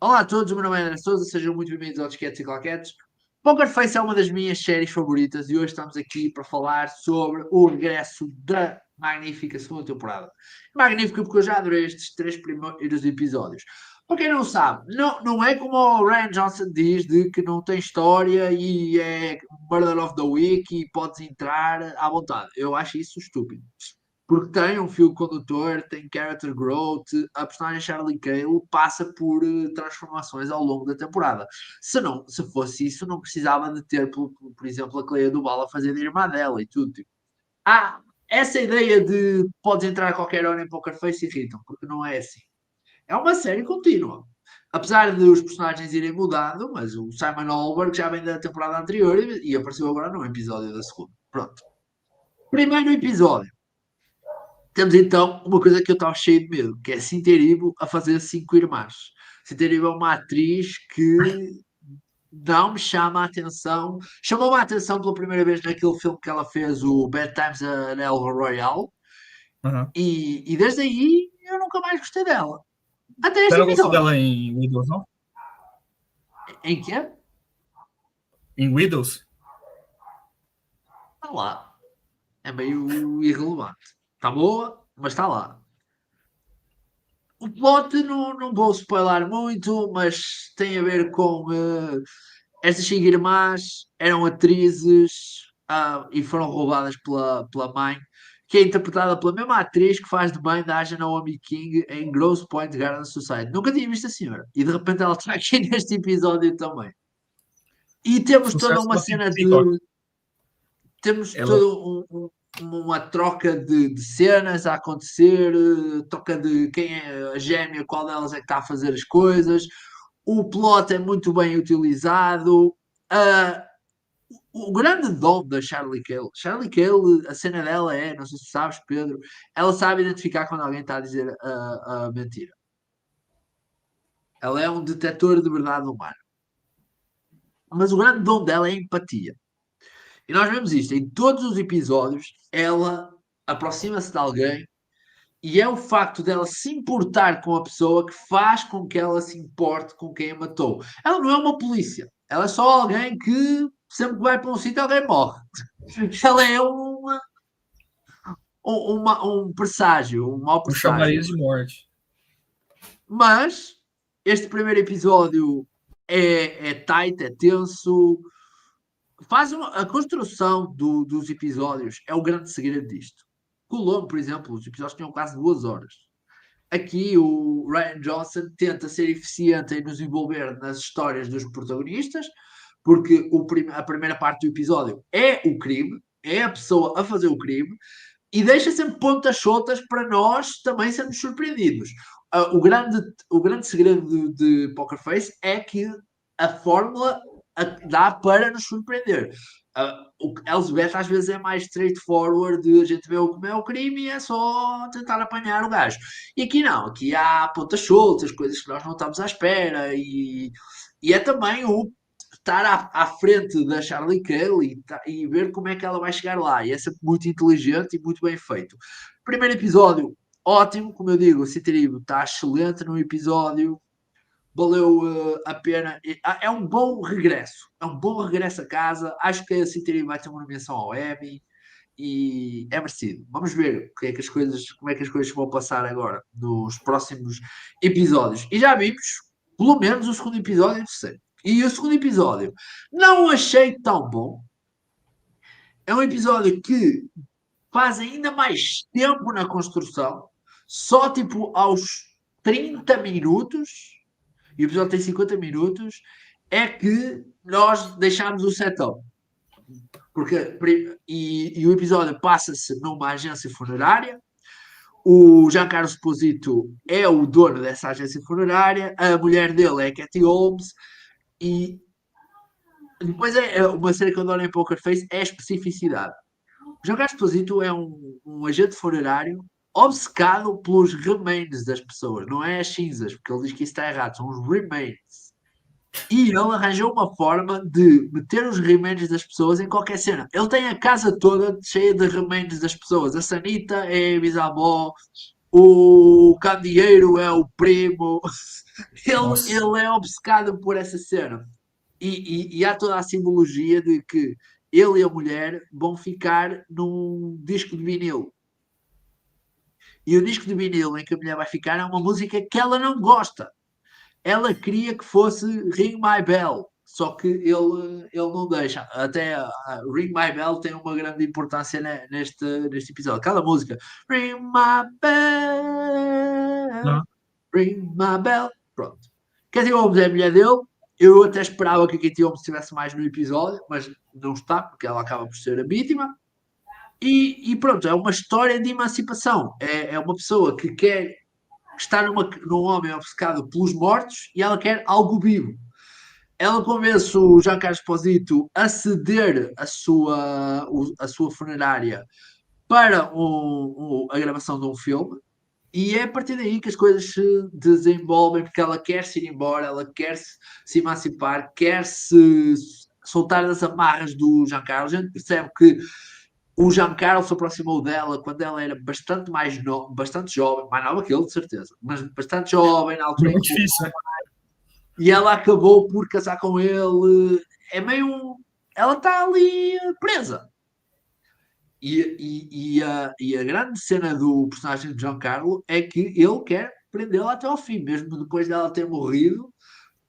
Olá a todos, o meu nome é André Sousa, sejam muito bem-vindos ao Disquetes e Claquetes. Poker Face é uma das minhas séries favoritas e hoje estamos aqui para falar sobre o regresso da magnífica segunda temporada. Magnífica porque eu já adorei estes três primeiros episódios. Para quem não sabe, não é como o Ryan Johnson diz de que não tem história e é Murder of the Week e podes entrar à vontade. Eu acho isso estúpido. Porque tem um fio condutor, tem character growth, a personagem Charlie Cale passa por transformações ao longo da temporada. Se fosse isso, não precisava de ter, por exemplo, a Cleia do Bala a fazer de irmã dela e tudo. Tipo. Essa ideia de podes entrar a qualquer hora em Poker Face irritam, porque não é assim. É uma série contínua. Apesar de os personagens irem mudando, mas o Simon Holberg já vem da temporada anterior e apareceu agora num episódio da segunda. Pronto. Primeiro episódio. Temos então uma coisa que eu estava cheio de medo, que é Cynthia a fazer Cinco Irmãs. Cynthia é uma atriz que não me chama a atenção. Chamou-me a atenção pela primeira vez naquele filme que ela fez, o Bad Times at El Royale, Aham. e desde aí eu nunca mais gostei dela. Até Você este não gostou episódio. dela em Widows, não? Em que é? Em Widows? Está lá. É meio irrelevante. Está boa, mas está lá. O plot não vou spoiler muito, mas tem a ver com estas cinco irmãs eram atrizes e foram roubadas pela mãe, que é interpretada pela mesma atriz que faz de mãe da Aja Naomi King em Grosse Pointe Garden Society. Nunca tinha visto a senhora. E de repente ela está aqui neste episódio também. E temos toda Sucesso uma da TV cena Peacock. de. Temos Ela, todo uma troca de cenas a acontecer, troca de quem é a gêmea, qual delas é que está a fazer as coisas. O plot é muito bem utilizado. Ah, o grande dom da Charlie Cale, a cena dela é, não sei se sabes, Pedro, ela sabe identificar quando alguém está a dizer a mentira. Ela é um detetor de verdade humana. Mas o grande dom dela é a empatia. E nós vemos isto em todos os episódios. Ela aproxima-se de alguém e é o facto dela se importar com a pessoa que faz com que ela se importe com quem a matou. Ela não é uma polícia. Ela é só alguém que sempre que vai para um sítio alguém morre. Ela é um presságio, um mau um presságio. chamariz de morte. Mas este primeiro episódio é tight, é tenso. A construção dos episódios é o grande segredo disto. Colombo, por exemplo, os episódios tinham quase 2 horas. Aqui o Ryan Johnson tenta ser eficiente em nos envolver nas histórias dos protagonistas, porque a primeira parte do episódio é o crime, é a pessoa a fazer o crime, e deixa sempre pontas soltas para nós também sermos surpreendidos. O grande segredo de Poker Face é que a fórmula dá para nos surpreender. O Elizabeth às vezes é mais straightforward, de a gente vê como é o crime e é só tentar apanhar o gajo. E aqui não, aqui há pontas soltas, coisas que nós não estamos à espera, e é também o estar à frente da Charlie Cale e ver como é que ela vai chegar lá. E é sempre muito inteligente e muito bem feito. Primeiro episódio, ótimo, como eu digo, o Citeribo está excelente no episódio, valeu a pena. É um bom regresso, é um bom regresso a casa. Acho que a Citeribo vai ter uma nomeação ao Emmy e é merecido. Vamos ver como é que as coisas vão passar agora nos próximos episódios. E já vimos, pelo menos, o segundo episódio e o terceiro. E o segundo episódio não achei tão bom. É um episódio que faz ainda mais tempo na construção, só tipo aos 30 minutos, e o episódio tem 50 minutos, é que nós deixámos o setup. E o episódio passa-se numa agência funerária. O Giancarlo Esposito é o dono dessa agência funerária. A mulher dele é a Katie Holmes. E depois uma série que eu adoro em Poker Face é a especificidade. O Giancarlo Esposito é um agente funerário obcecado pelos remains das pessoas. Não é as cinzas, porque ele diz que isso está errado. São os remains. E ele arranjou uma forma de meter os remendos das pessoas em qualquer cena. Ele tem a casa toda cheia de remendos das pessoas. A Sanita é a bisavó, o candeeiro é o primo. Nossa. Ele é obcecado por essa cena. E há toda a simbologia de que ele e a mulher vão ficar num disco de vinil. E o disco de vinil em que a mulher vai ficar é uma música que ela não gosta. Ela queria que fosse Ring My Bell, só que ele não deixa. Até Ring My Bell tem uma grande importância neste episódio. Aquela música, Ring My Bell, Aham. Ring My Bell. Pronto. Katie Holmes é a mulher dele. Eu até esperava que a Katie Holmes estivesse mais no episódio, mas não está, porque ela acaba por ser a vítima. E pronto, é uma história de emancipação. É uma pessoa que quer que está num homem obcecado pelos mortos e ela quer algo vivo. Ela convence o Giancarlo Esposito a ceder a sua funerária para a gravação de um filme. E é a partir daí que as coisas se desenvolvem, porque ela quer se ir embora, ela quer se emancipar, quer se soltar das amarras do Giancarlo. A gente percebe que o Giancarlo se aproximou dela quando ela era bastante bastante jovem, mais nova que ele, de certeza, mas bastante jovem, na altura em Muito que. difícil, né? E ela acabou por casar com ele. É meio. Ela está ali presa. E a grande cena do personagem de Giancarlo é que ele quer prendê-la até ao fim, mesmo depois dela ter morrido.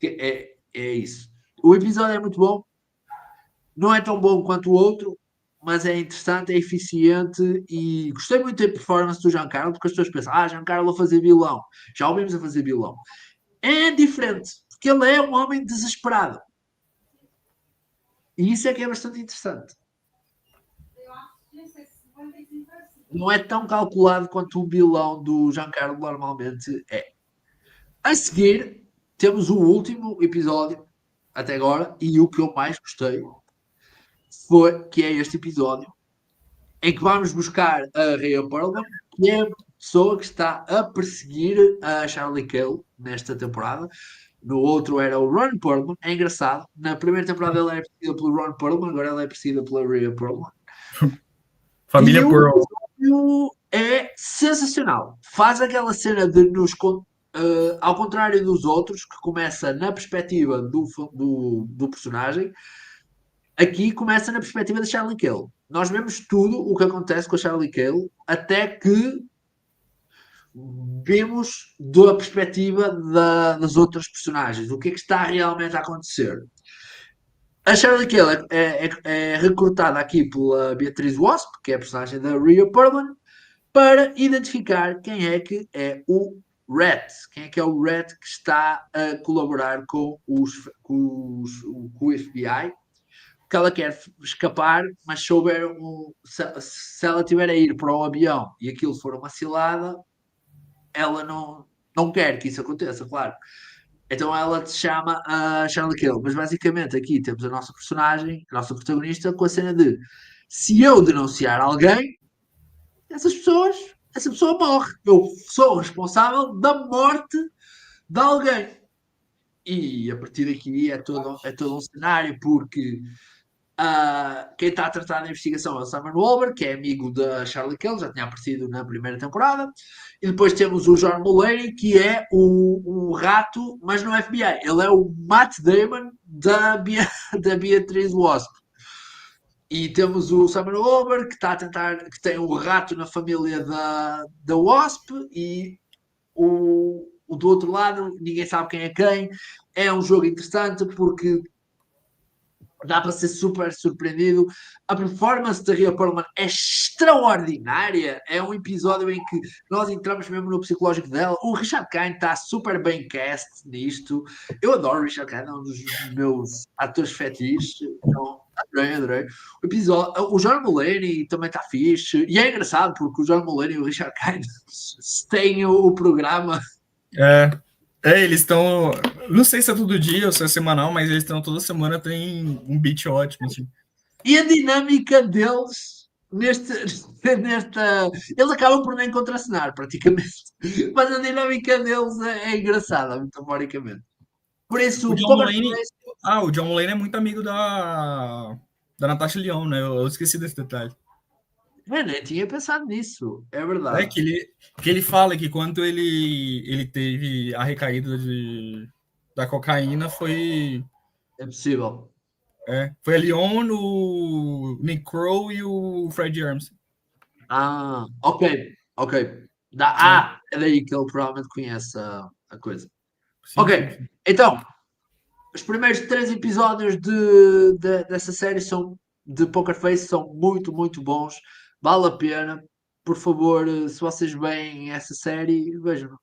É isso. O episódio é muito bom, não é tão bom quanto o outro, mas é interessante, é eficiente e gostei muito da performance do Giancarlo, porque as pessoas pensam, Giancarlo a fazer vilão, já o vimos a fazer vilão. É diferente, porque ele é um homem desesperado. E isso é que é bastante interessante. Não é tão calculado quanto o vilão do Giancarlo normalmente é. A seguir, temos o último episódio até agora e o que eu mais gostei foi que é este episódio em que vamos buscar a Rhea Perlman, que é a pessoa que está a perseguir a Charlie Cale nesta temporada. No outro era o Ron Perlman. É engraçado. Na primeira temporada ela é perseguida pelo Ron Perlman, agora ela é perseguida pela Rhea Perlman. E Família o Pearl. episódio é sensacional. Faz aquela cena de ao contrário dos outros, que começa na perspectiva do personagem, aqui começa na perspectiva da Charlie Cale. Nós vemos tudo o que acontece com a Charlie Cale até que vemos da perspectiva das outras personagens. O que é que está realmente a acontecer? A Charlie Cale é recrutada aqui pela Beatriz Wasp, que é a personagem da Rhea Perlman, para identificar quem é que é o Rat. Quem é que é o Rat que está a colaborar com o FBI. Que ela quer escapar, mas se ela tiver a ir para o avião e aquilo for uma cilada, ela não quer que isso aconteça, claro. Então ela te chama a Charlie Kill. Mas basicamente aqui temos a nossa personagem, a nossa protagonista, com a cena de se eu denunciar alguém, essa pessoa morre. Eu sou responsável da morte de alguém. E a partir daqui é todo um cenário, porque quem está a tratar da investigação é o Simon Wolver, que é amigo da Charlie Kelly, já tinha aparecido na primeira temporada. E depois temos o John Mulaney, que é o rato, mas no FBI. Ele é o Matt Damon da Beatriz Wasp. E temos o Simon Wolver, que está a tentar, que tem o rato na família da Wasp, e o do outro lado, ninguém sabe quem é quem. É um jogo interessante porque dá para ser super surpreendido. A performance da Rhea Perlman é extraordinária. É um episódio em que nós entramos mesmo no psicológico dela. O Richard Kind está super bem cast nisto. Eu adoro o Richard Kind, é um dos meus atores fetiches. Então, adorei. O John Mulaney também está fixe. E é engraçado porque o John Mulaney e o Richard Kind têm o programa. É, eles estão. Não sei se é todo dia ou se é semanal, mas eles estão toda semana, tem um beat ótimo, assim. E a dinâmica deles nesta. Eles acabam por nem contracenar, praticamente. Mas a dinâmica deles é engraçada, metaforicamente. Por O isso, John Poker Mulaney. Face. O John Mulaney é muito amigo da Natasha Lyonne, né? Eu esqueci desse detalhe. Eu nem tinha pensado nisso, é É verdade. que ele fala que quando ele teve a recaída da cocaína É possível. foi ali on o Nick Crow e o Fred Armisen. Ah, ok, ok. É, É daí que ele provavelmente conhece a coisa. sim, sim, Ok, sim. então, os primeiros três episódios dessa série são de Poker Face são muito, muito bons. Vale a pena. Por favor, se vocês veem essa série, vejam.